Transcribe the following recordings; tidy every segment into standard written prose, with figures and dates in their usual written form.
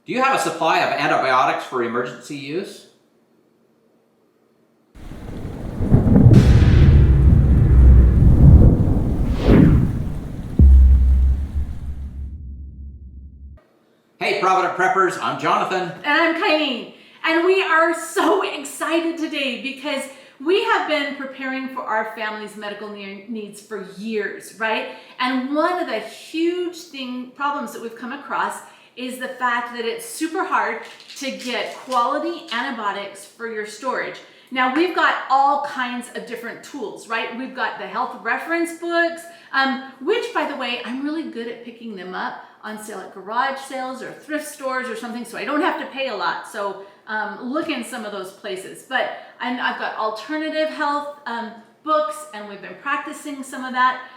Do you have a supply of antibiotics for emergency use? Hey Provident Preppers, I'm Jonathan. And I'm Kylie. And we are so excited today because we have been preparing for our family's medical needs for years, right? And one of the huge problems that we've come across is the fact that it's super hard to get quality antibiotics for your storage. Now we've got all kinds of different tools, right? We've got the health reference books, which by the way, I'm really good at picking them up on sale at garage sales or thrift stores or something, so I don't have to pay a lot. So look in some of those places. I've got alternative health books, and we've been practicing some of that.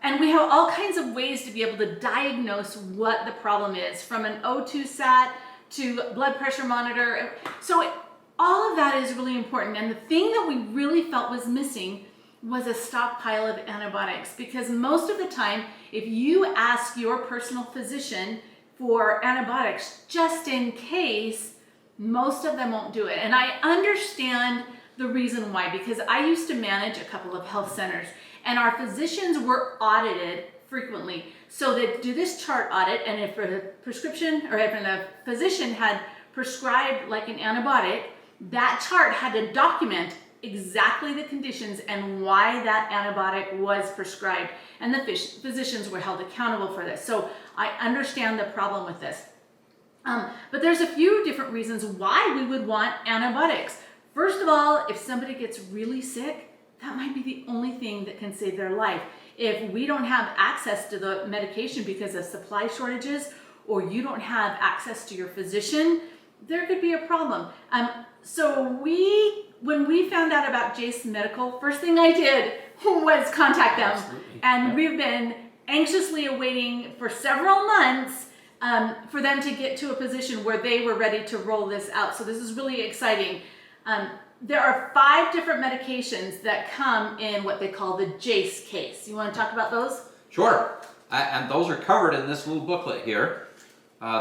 And we have all kinds of ways to be able to diagnose what the problem is, from an O2 sat to blood pressure monitor. So all of that is really important. And the thing that we really felt was missing was a stockpile of antibiotics, because most of the time, if you ask your personal physician for antibiotics, just in case, most of them won't do it. And I understand the reason why, because I used to manage a couple of health centers, and our physicians were audited frequently. So they do this chart audit, and if a prescription or if a physician had prescribed like an antibiotic, that chart had to document exactly the conditions and why that antibiotic was prescribed. And the physicians were held accountable for this. So I understand the problem with this. But there's a few different reasons why we would want antibiotics. First of all, if somebody gets really sick, that might be the only thing that can save their life. If we don't have access to the medication because of supply shortages, or you don't have access to your physician, there could be a problem. So when we found out about Jase Medical, first thing I did was contact them. Absolutely. And we've been anxiously awaiting for several months for them to get to a position where they were ready to roll this out. So this is really exciting. There are 5 different medications that come in what they call the Jase case. You want to talk about those? Sure. And those are covered in this little booklet here.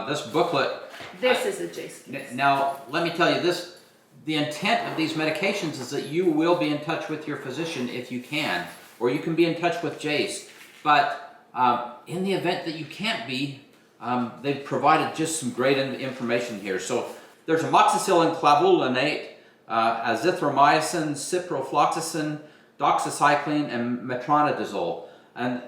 This booklet... This is a Jase case. Now, let me tell you this. The intent of these medications is that you will be in touch with your physician if you can, or you can be in touch with Jase. But in the event that you can't be, they've provided just some great information here. So there's Amoxicillin-clavulanate, Azithromycin, Ciprofloxacin, Doxycycline, and Metronidazole. And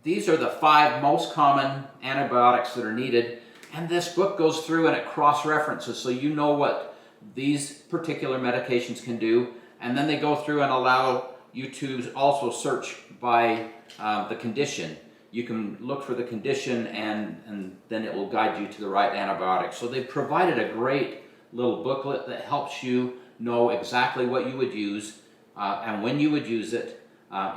these are the 5 most common antibiotics that are needed. And this book goes through and it cross-references, so you know what these particular medications can do. And then they go through and allow you to also search by the condition. You can look for the condition, and then it will guide you to the right antibiotic. So they've provided a great little booklet that helps you know exactly what you would use and when you would use it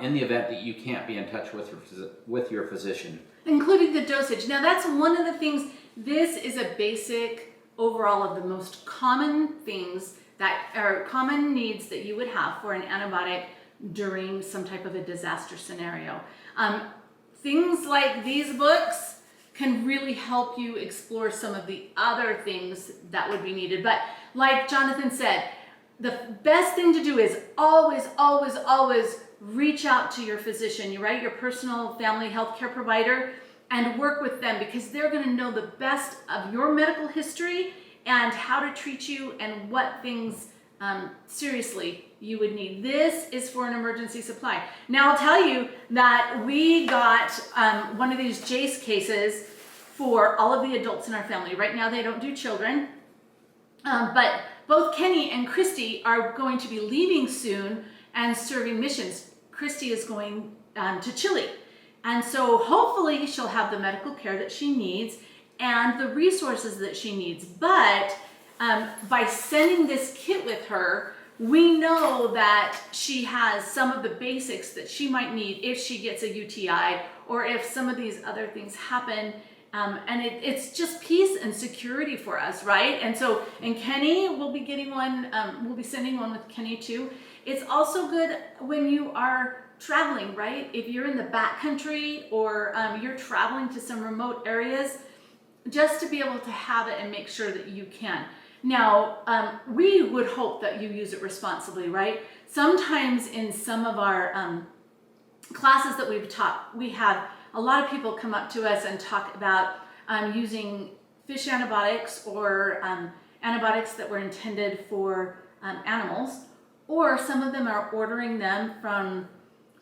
in the event that you can't be in touch with your physician. Including the dosage. Now that's one of the things. This is a basic overall of the most common things that are common needs that you would have for an antibiotic during some type of a disaster scenario. Things like these books can really help you explore some of the other things that would be needed. But like Jonathan said, the best thing to do is always, always, always reach out to your physician, right? Your personal family health care provider, and work with them, because they're going to know the best of your medical history and how to treat you and what things seriously you would need. This is for an emergency supply. Now I'll tell you that we got one of these Jase cases for all of the adults in our family. Right now they don't do children, but both Kenny and Christy are going to be leaving soon and serving missions. Christy is going to Chile. And so hopefully she'll have the medical care that she needs and the resources that she needs. But by sending this kit with her, we know that she has some of the basics that she might need if she gets a UTI or if some of these other things happen. And it's just peace and security for us, right? And so, and Kenny will be getting one, we'll be sending one with Kenny too. It's also good when you are traveling, right? If you're in the backcountry or you're traveling to some remote areas, just to be able to have it and make sure that you can. Now, we would hope that you use it responsibly, right? Sometimes in some of our classes that we've taught, we have a lot of people come up to us and talk about using fish antibiotics or antibiotics that were intended for animals, or some of them are ordering them from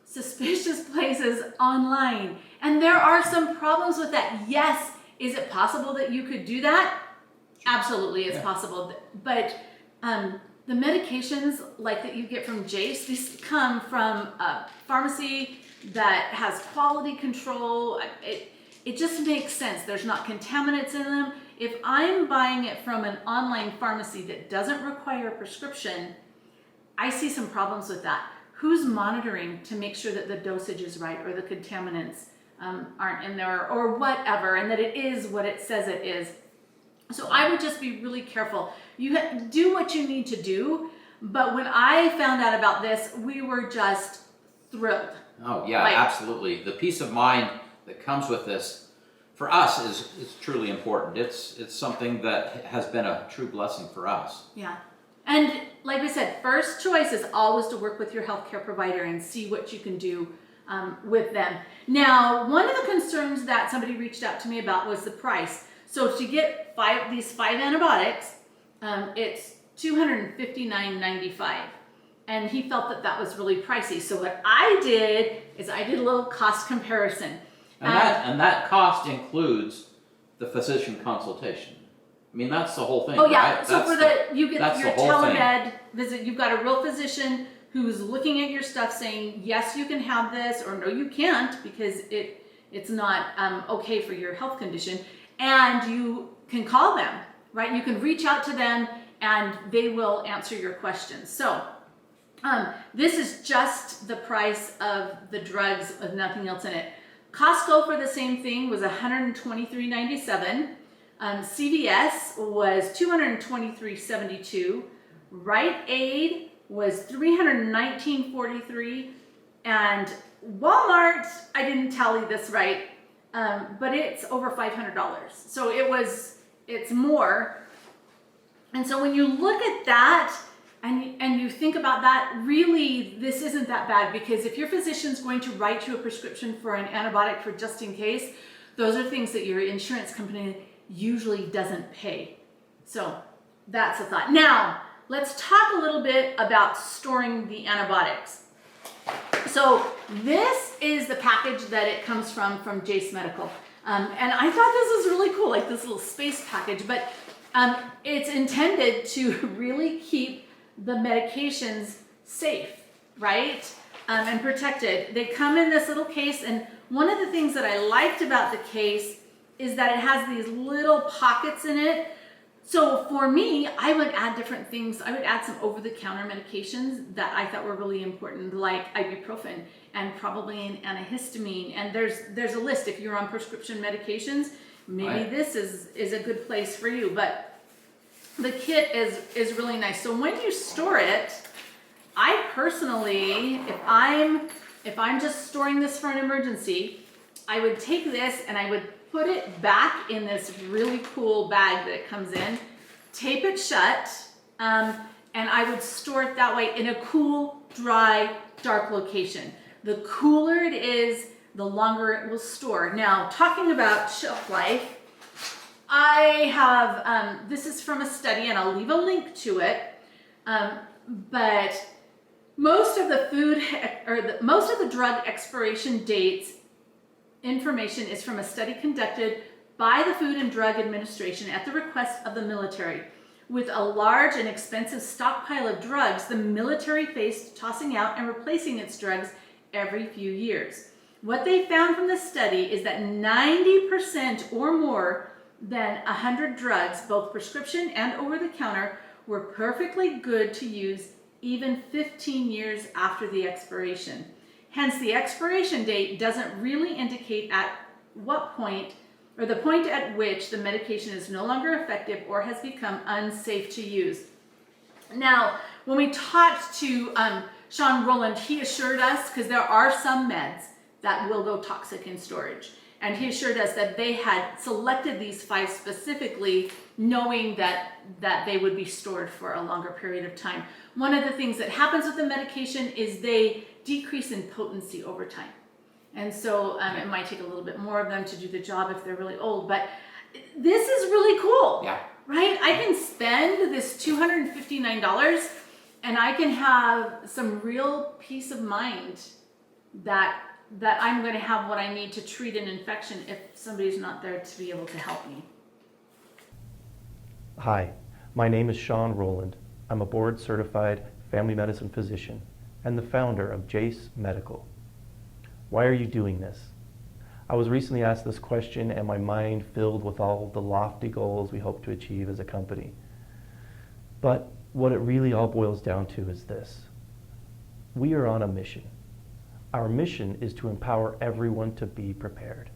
suspicious places online. And there are some problems with that. Yes, is it possible that you could do that? Absolutely, it's possible. But the medications like that you get from Jase, these come from a pharmacy that has quality control. It just makes sense. There's not contaminants in them. If I'm buying it from an online pharmacy that doesn't require a prescription, I see some problems with that. Who's monitoring to make sure that the dosage is right, or the contaminants aren't in there, or whatever, and that it is what it says it is? So I would just be really careful. You do what you need to do, but when I found out about this, we were just thrilled. Oh yeah, absolutely. The peace of mind that comes with this, for us, is truly important. It's something that has been a true blessing for us. Yeah. And like we said, first choice is always to work with your healthcare provider and see what you can do with them. Now, one of the concerns that somebody reached out to me about was the price. So to get these five antibiotics, it's $259.95. And he felt that that was really pricey. So what I did is I did a little cost comparison. And that cost includes the physician consultation. I mean, that's the whole thing. Oh yeah, right? so you get your telemed thing. visit, you've got a real physician who's looking at your stuff saying, yes, you can have this, or no, you can't, because it's not okay for your health condition. And you can call them, right? You can reach out to them and they will answer your questions. So this is just the price of the drugs with nothing else in it. Costco for the same thing was $123.97. CVS was $223.72. Rite Aid was $319.43. And Walmart, I didn't tally this right, but it's over $500. So it's more. And so when you look at that and you think about that, really this isn't that bad, because if your physician's going to write you a prescription for an antibiotic for just in case, those are things that your insurance company usually doesn't pay. So that's a thought. Now, let's talk a little bit about storing the antibiotics. So this is the package that it comes from Jase Medical. And I thought this was really cool, like this little space package, but it's intended to really keep the medications safe, right? And protected. They come in this little case, and one of the things that I liked about the case is that it has these little pockets in it. So for me, I would add different things. I would add some over-the-counter medications that I thought were really important, like ibuprofen and probably an antihistamine. And there's a list. If you're on prescription medications, maybe this is a good place for you. But the kit is really nice. So when you store it, I personally, if I'm just storing this for an emergency, I would take this and I would put it back in this really cool bag that it comes in, tape it shut, and I would store it that way in a cool, dry, dark location. The cooler it is, the longer it will store. Now, talking about shelf life, I have, this is from a study, and I'll leave a link to it, but most of the food, most of the drug expiration dates information is from a study conducted by the Food and Drug Administration at the request of the military. With a large and expensive stockpile of drugs, the military faced tossing out and replacing its drugs every few years. What they found from the study is that 90% or more than 100 drugs, both prescription and over-the-counter, were perfectly good to use even 15 years after the expiration. Hence, the expiration date doesn't really indicate at what point, or the point at which the medication is no longer effective or has become unsafe to use. Now, when we talked to Sean Rowland, he assured us, because there are some meds that will go toxic in storage. And he assured us that they had selected these 5 specifically, knowing that they would be stored for a longer period of time. One of the things that happens with the medication is they decrease in potency over time. And so it might take a little bit more of them to do the job if they're really old, but this is really cool, right? I can spend this $259 and I can have some real peace of mind that I'm going to have what I need to treat an infection if somebody's not there to be able to help me. Hi, my name is Sean Rowland. I'm a board-certified family medicine physician and the founder of Jase Medical. Why are you doing this? I was recently asked this question and my mind filled with all the lofty goals we hope to achieve as a company. But what it really all boils down to is this. We are on a mission. Our mission is to empower everyone to be prepared.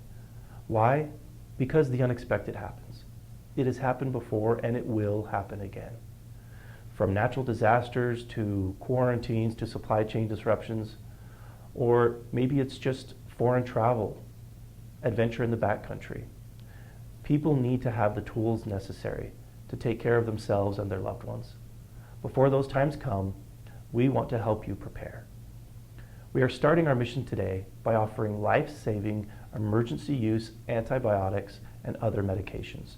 Why? Because the unexpected happens. It has happened before and it will happen again. From natural disasters to quarantines to supply chain disruptions, or maybe it's just foreign travel, adventure in the backcountry. People need to have the tools necessary to take care of themselves and their loved ones. Before those times come, we want to help you prepare. We are starting our mission today by offering life-saving, emergency use antibiotics and other medications.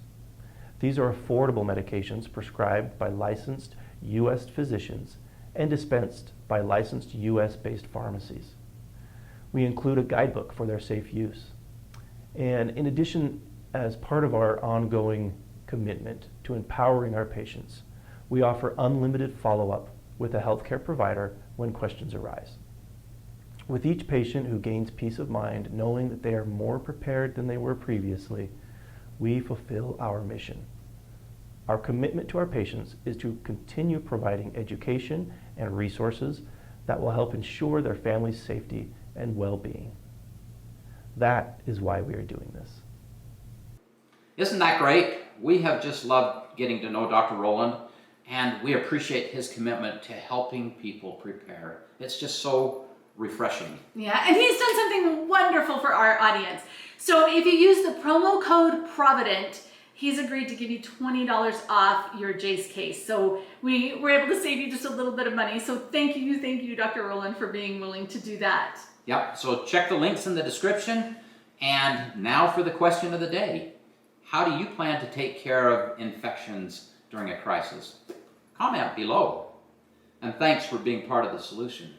These are affordable medications prescribed by licensed U.S. physicians and dispensed by licensed U.S.-based pharmacies. We include a guidebook for their safe use. And in addition, as part of our ongoing commitment to empowering our patients, we offer unlimited follow-up with a healthcare provider when questions arise. With each patient who gains peace of mind knowing that they are more prepared than they were previously, we fulfill our mission. Our commitment to our patients is to continue providing education and resources that will help ensure their family's safety and well-being. That is why we are doing this. Isn't that great? We have just loved getting to know Dr. Rowland, and we appreciate his commitment to helping people prepare. It's just so refreshing. Yeah, and he's done something wonderful for our audience. So if you use the promo code Provident, he's agreed to give you $20 off your Jase case. So we were able to save you just a little bit of money. So thank you, Dr. Rowland, for being willing to do that. Yep, so check the links in the description. And now for the question of the day. How do you plan to take care of infections during a crisis? Comment below. And thanks for being part of the solution.